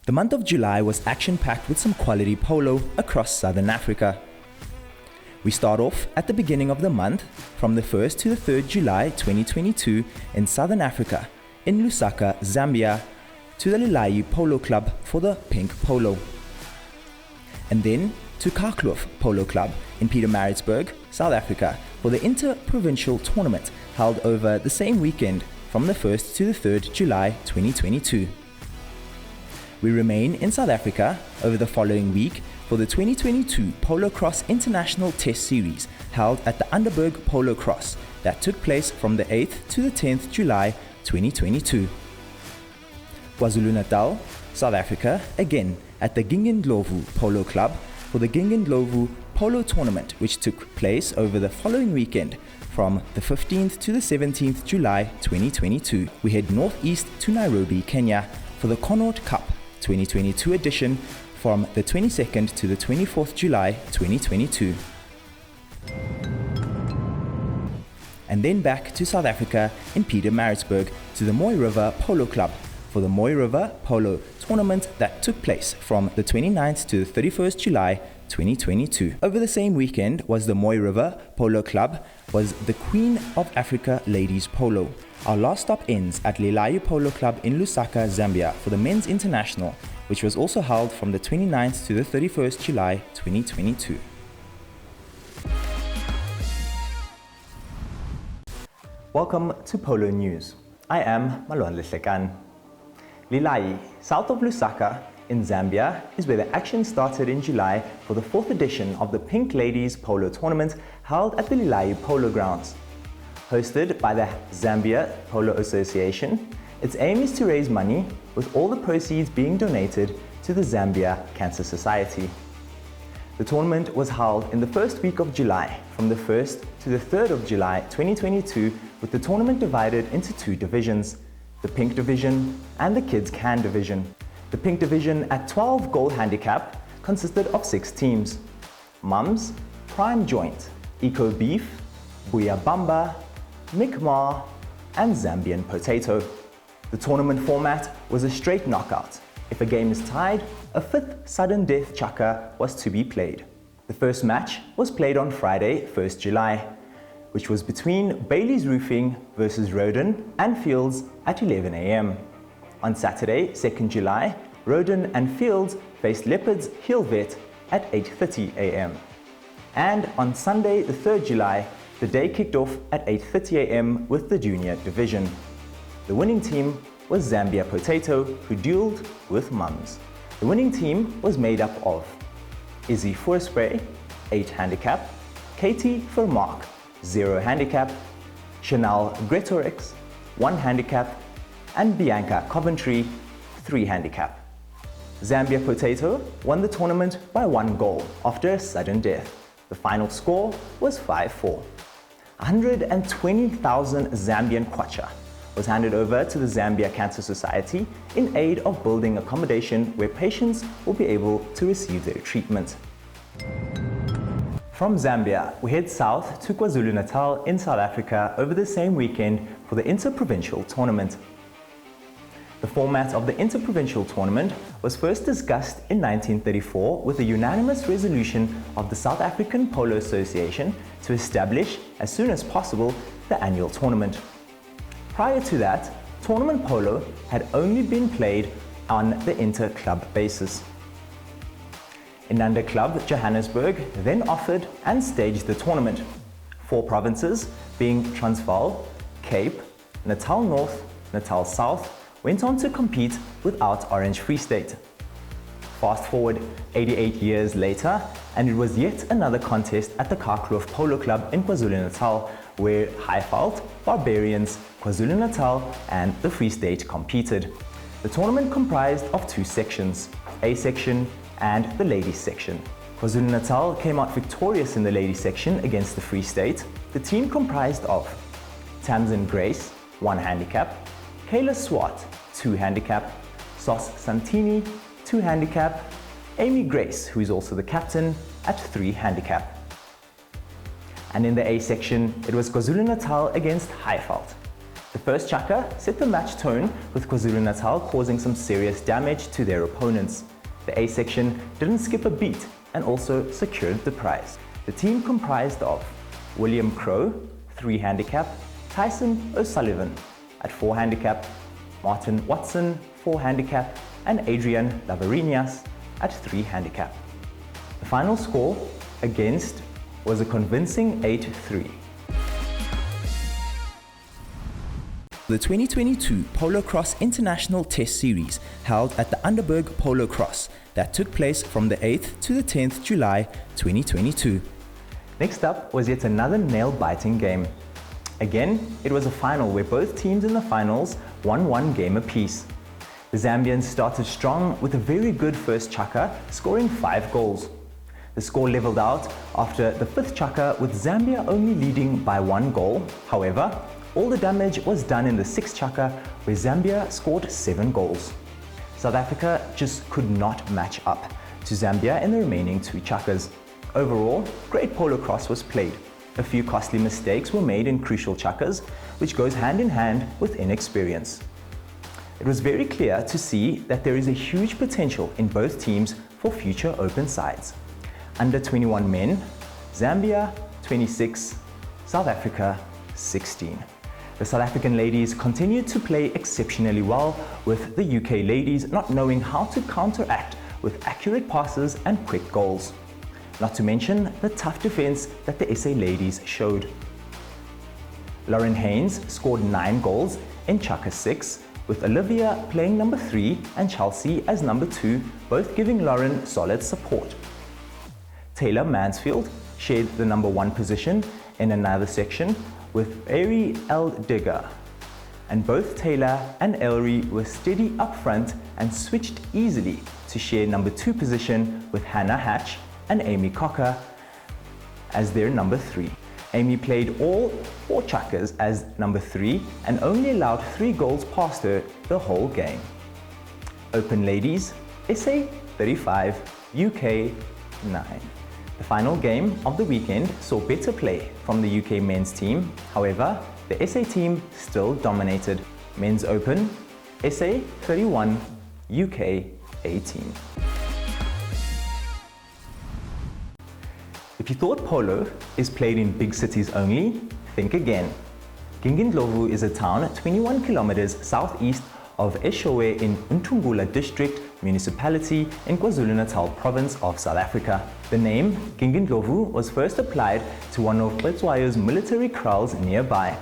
The month of July was action-packed with some quality polo across Southern Africa. We start off at the beginning of the month from the 1st to the 3rd July 2022 in Southern Africa, in Lusaka, Zambia, to the Lilayi Polo Club for the pink polo. And then to Karkloof Polo Club in Pietermaritzburg, South Africa for the Inter-Provincial tournament held over the same weekend from the 1st to the 3rd July 2022. We remain in South Africa over the following week for the 2022 Polocrosse International Test Series held at the Underberg Polocrosse that took place from the 8th to the 10th July 2022. KwaZulu-Natal, South Africa, again at the Gingindhlovu Polo Club for the Gingindhlovu Polo Tournament, which took place over the following weekend from the 15th to the 17th July 2022. We head northeast to Nairobi, Kenya for the Connaught Cup 2022 edition from the 22nd to the 24th July 2022. And then back to South Africa in Pietermaritzburg to the Mooi River Polo Club for the Mooi River Polo Tournament that took place from the 29th to the 31st July 2022. Over the same weekend was the Mooi River Polo Club was the Queen of Africa Ladies Polo. Our last stop ends at Lilayi Polo Club in Lusaka, Zambia for the Men's International, which was also held from the 29th to the 31st July 2022. Welcome to Polo News. I am Lilayi. Lilayi, south of Lusaka in Zambia, is where the action started in July for the 4th edition of the Pink Ladies Polo Tournament held at the Lilayi Polo Grounds. Hosted by the Zambia Polo Association, its aim is to raise money, with all the proceeds being donated to the Zambia Cancer Society. The tournament was held in the first week of July, from the 1st to the 3rd of July 2022, with the tournament divided into two divisions, the Pink Division and the Kids Can Division. The Pink Division at 12 goal handicap consisted of 6 teams: Mums, Prime Joint, Eco Beef, Buyabamba, Mi'kmaq and Zambian Potato. The tournament format was a straight knockout. If a game is tied, a 5th sudden death chukka was to be played. The first match was played on Friday, 1st July, which was between Bailey's Roofing versus Roden and Fields at 11 a.m. On Saturday, 2nd July, Roden and Fields faced Leopards Heelvet at 8:30 a.m. And on Sunday, the 3rd July, the day kicked off at 8:30 a.m. with the Junior Division. The winning team was Zambia Potato, who duelled with Mums. The winning team was made up of Izzy Voorspray, 8 handicap, Katie Vermaak, 0 handicap, Chanel Gretorix, 1 handicap, and Bianca Coventry, 3 handicap. Zambia Potato won the tournament by 1 goal after a sudden death. The final score was 5-4. 120,000 Zambian kwacha was handed over to the Zambia Cancer Society in aid of building accommodation where patients will be able to receive their treatment. From Zambia, we head south to KwaZulu-Natal in South Africa over the same weekend for the Inter-Provincial tournament. The format of the Inter-Provincial tournament was first discussed in 1934 with a unanimous resolution of the South African Polo Association to establish, as soon as possible, the annual tournament. Prior to that, tournament polo had only been played on the inter-club basis. Inanda Club Johannesburg then offered and staged the tournament. 4 provinces, being Transvaal, Cape, Natal North, Natal South, went on to compete without Orange Free State. Fast forward 88 years later, and it was yet another contest at the Karkloof Polo Club in KwaZulu-Natal, where Highveld, Barbarians, KwaZulu-Natal and the Free State competed. The tournament comprised of 2 sections, A section and the Ladies section. KwaZulu-Natal came out victorious in the Ladies section against the Free State. The team comprised of Tamsin Grace, 1 handicap, Kayla Swart, 2 handicap, Sos Santini, 2 handicap, Amy Grace, who is also the captain, at 3 handicap. And in the A section, it was KwaZulu-Natal against Highveld. The first chaka set the match tone, with KwaZulu-Natal causing some serious damage to their opponents. The A section didn't skip a beat and also secured the prize. The team comprised of William Crow, 3 handicap, Tyson O'Sullivan at 4 handicap, Martin Watson, 4 handicap, and Adrian Lavarinas at 3 handicap. The final score against was a convincing 8-3. The 2022 Polocrosse International Test Series held at the Underberg Polocrosse that took place from the 8th to the 10th July 2022. Next up was yet another nail-biting game. Again, it was a final where both teams in the finals won 1 game apiece. The Zambians started strong with a very good first chaka, scoring 5 goals. The score leveled out after the 5th chaka, with Zambia only leading by 1 goal. However, all the damage was done in the 6th chaka, where Zambia scored 7 goals. South Africa just could not match up to Zambia in the remaining 2 chakas. Overall, great polocrosse was played. A few costly mistakes were made in crucial chakas, which goes hand in hand with inexperience. It was very clear to see that there is a huge potential in both teams for future open sides. Under 21 men, Zambia 26, South Africa 16. The South African ladies continued to play exceptionally well, with the UK ladies not knowing how to counteract with accurate passes and quick goals. Not to mention the tough defense that the SA ladies showed. Lauren Haynes scored 9 goals in Chaka 6, with Olivia playing number 3 and Chelsea as number 2, both giving Lauren solid support. Taylor Mansfield shared the number 1 position in another section with Ari L. Digger, and both Taylor and Ellery were steady up front and switched easily to share number 2 position with Hannah Hatch and Amy Cocker as their number 3. Amy played all 4 chakas as number 3 and only allowed 3 goals past her the whole game. Open ladies, SA 35, UK 9. The final game of the weekend saw better play from the UK men's team. However, the SA team still dominated. Men's Open, SA 31, UK 18. If you thought polo is played in big cities only, think again. Gingindhlovu is a town 21 kilometers southeast of Eshowe in Untungula district municipality in KwaZulu-Natal province of South Africa. The name Gingindhlovu was first applied to one of Xetswayo's military kraals nearby.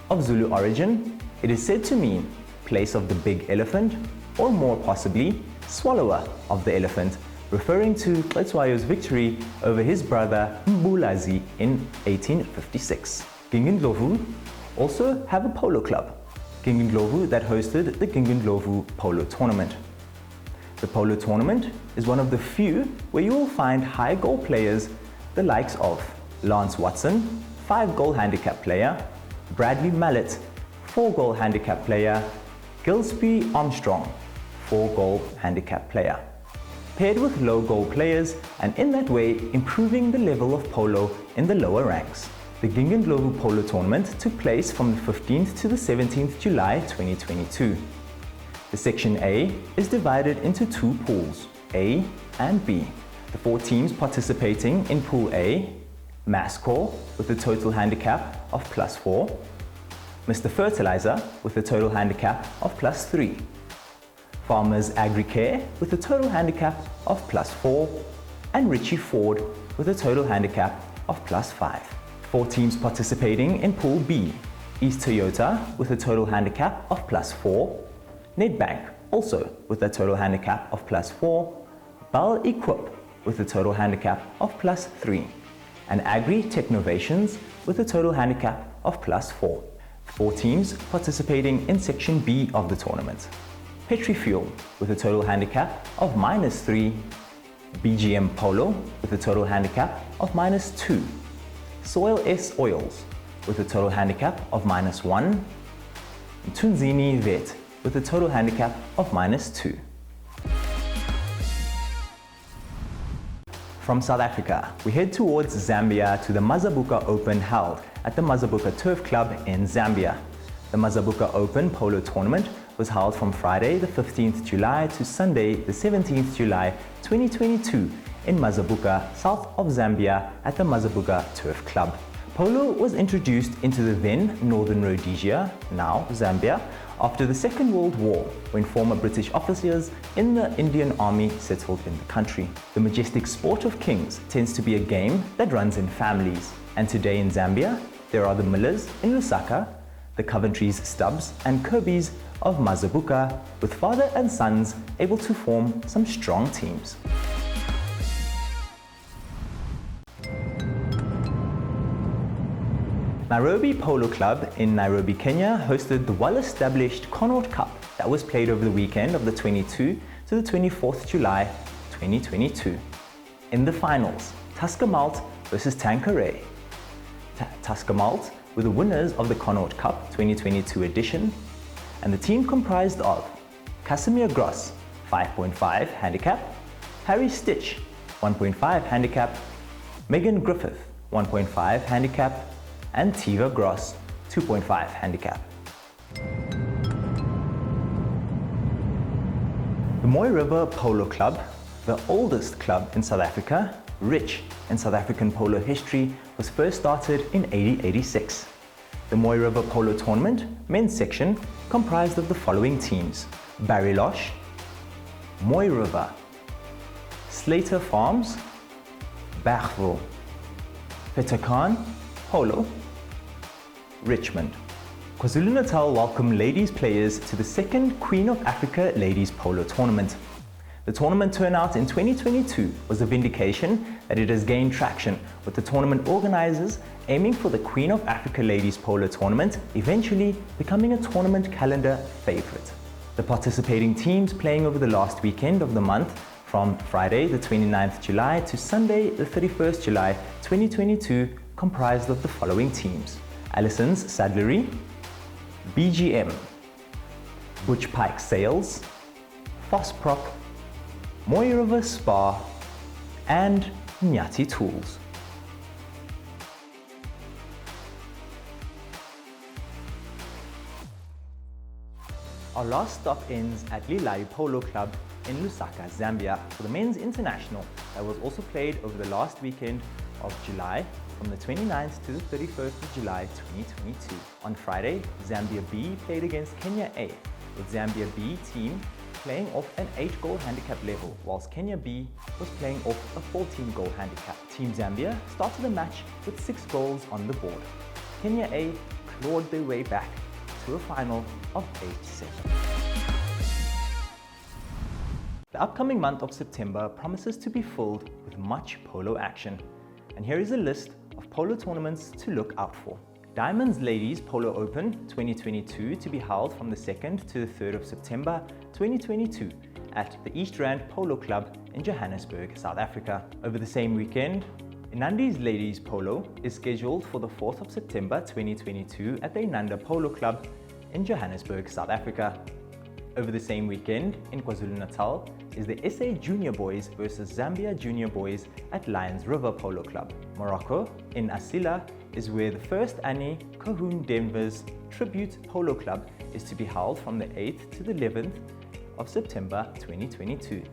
Of Zulu origin, it is said to mean place of the big elephant, or more possibly, swallower of the elephant, referring to Xetswayo's victory over his brother Mbulazi in 1856. Gingindhlovu also have a polo club, Gingindhlovu, that hosted the Gingindhlovu Polo Tournament. The Polo Tournament is one of the few where you will find high goal players, the likes of Lance Watson, 5-goal handicap player, Bradley Mallet, 4-goal handicap player, Gillespie Armstrong, 4-goal handicap player, paired with low goal players, and in that way improving the level of polo in the lower ranks. The Gingindhlovu Polo Tournament took place from the 15th to the 17th July 2022. The Section A is divided into 2 pools, A and B. The 4 teams participating in Pool A: Mascor with a total handicap of +4, Mr. Fertilizer with a total handicap of +3, Farmers Agricare with a total handicap of +4, and Richie Ford with a total handicap of +5. 4 teams participating in Pool B: East Toyota with a total handicap of +4, Nedbank also with a total handicap of +4, Bell Equip with a total handicap of +3, and Agri Technovations with a total handicap of +4. 4 teams participating in Section B of the tournament: Petrifuel with a total handicap of -3, BGM Polo with a total handicap of -2, Soil S Oils with a total handicap of -1, and Tunzini Vet with a total handicap of -2. From South Africa, we head towards Zambia to the Mazabuka Open held at the Mazabuka Turf Club in Zambia. The Mazabuka Open Polo Tournament was held from Friday the 15th July to Sunday the 17th July 2022 in Mazabuka, south of Zambia at the Mazabuka Turf Club. Polo was introduced into the then Northern Rhodesia, now Zambia, after the Second World War, when former British officers in the Indian Army settled in the country. The majestic sport of kings tends to be a game that runs in families, and today in Zambia, there are the Millers in Lusaka, the Coventry's Stubbs and Kirby's of Mazabuka, with father and sons able to form some strong teams. Nairobi Polo Club in Nairobi, Kenya hosted the well-established Connaught Cup that was played over the weekend of the 22 to the 24th July 2022. In the finals, Tusker Malt versus Tanqueray. Tusker Malt were the winners of the Connaught Cup 2022 edition, and the team comprised of Casimir Gross, 5.5 handicap, Harry Stitch, 1.5 handicap, Megan Griffith, 1.5 handicap, and Tiva Gross, 2.5 handicap. The Mooi River Polo Club, the oldest club in South Africa, rich in South African polo history, was first started in 1886. The Mooi River Polo Tournament men's section comprised of the following teams: Bariloche, Mooi River, Slater Farms, Bergville, Petacon, Polo, Richmond. KwaZulu-Natal welcomed ladies players to the second Queen of Africa Ladies Polo Tournament. The tournament turnout in 2022 was a vindication that it has gained traction, with the tournament organizers aiming for the Queen of Africa Ladies Polo Tournament eventually becoming a tournament calendar favorite. The participating teams playing over the last weekend of the month from Friday the 29th July to Sunday the 31st July 2022 comprised of the following teams: Allison's Saddlery, BGM, Butch Pike Sales, Fosprop, Mooi River Spa, and Nyati Tools. Our last stop ends at Lilayi Polo Club in Lusaka, Zambia, for the men's international that was also played over the last weekend of July from the 29th to the 31st of July 2022. On Friday, Zambia B played against Kenya A, with Zambia B team playing off an 8-goal handicap level, whilst Kenya B was playing off a 14-goal handicap. Team Zambia started the match with 6 goals on the board. Kenya A clawed their way back to a final of 8-7. The upcoming month of September promises to be filled with much polo action, and here is a list of polo tournaments to look out for. Diamonds Ladies Polo Open 2022 to be held from the 2nd to the 3rd of September 2022 at the East Rand Polo Club in Johannesburg, South Africa. Over the same weekend, Inandi's Ladies Polo is scheduled for the 4th of September 2022 at the Inanda Polo Club in Johannesburg, South Africa. Over the same weekend, in KwaZulu-Natal, is the SA Junior Boys versus Zambia Junior Boys at Lions River Polo Club. Morocco, in Asila, is where the first Annie Cahoon Denver's Tribute Polo Club is to be held from the 8th to the 11th of September 2022.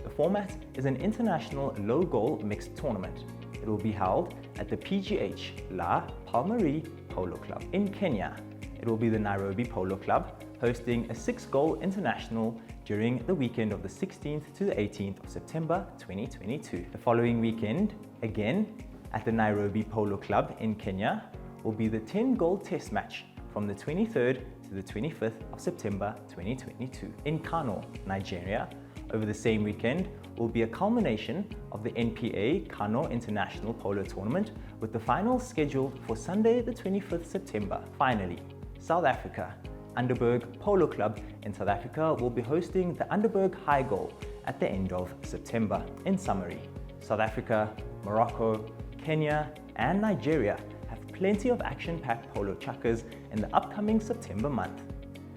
The format is an international low-goal mixed tournament. It will be held at the PGH La Palmarie Polo Club. In Kenya, it will be the Nairobi Polo Club hosting a 6-goal international during the weekend of the 16th to the 18th of September 2022. The following weekend, again at the Nairobi Polo Club in Kenya, will be the 10-goal test match from the 23rd to the 25th of September 2022. In Kano, Nigeria, over the same weekend will be a culmination of the NPA Kano International Polo Tournament, with the finals scheduled for Sunday the 25th September. Finally, South Africa, Underberg Polo Club in South Africa will be hosting the Underberg High Goal at the end of September. In summary, South Africa, Morocco, Kenya and Nigeria have plenty of action-packed polo chukkers in the upcoming September month,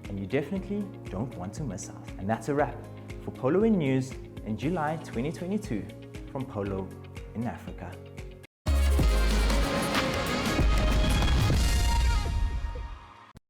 and you definitely don't want to miss out. And that's a wrap for Polo in News in July 2022 from Polo in Africa.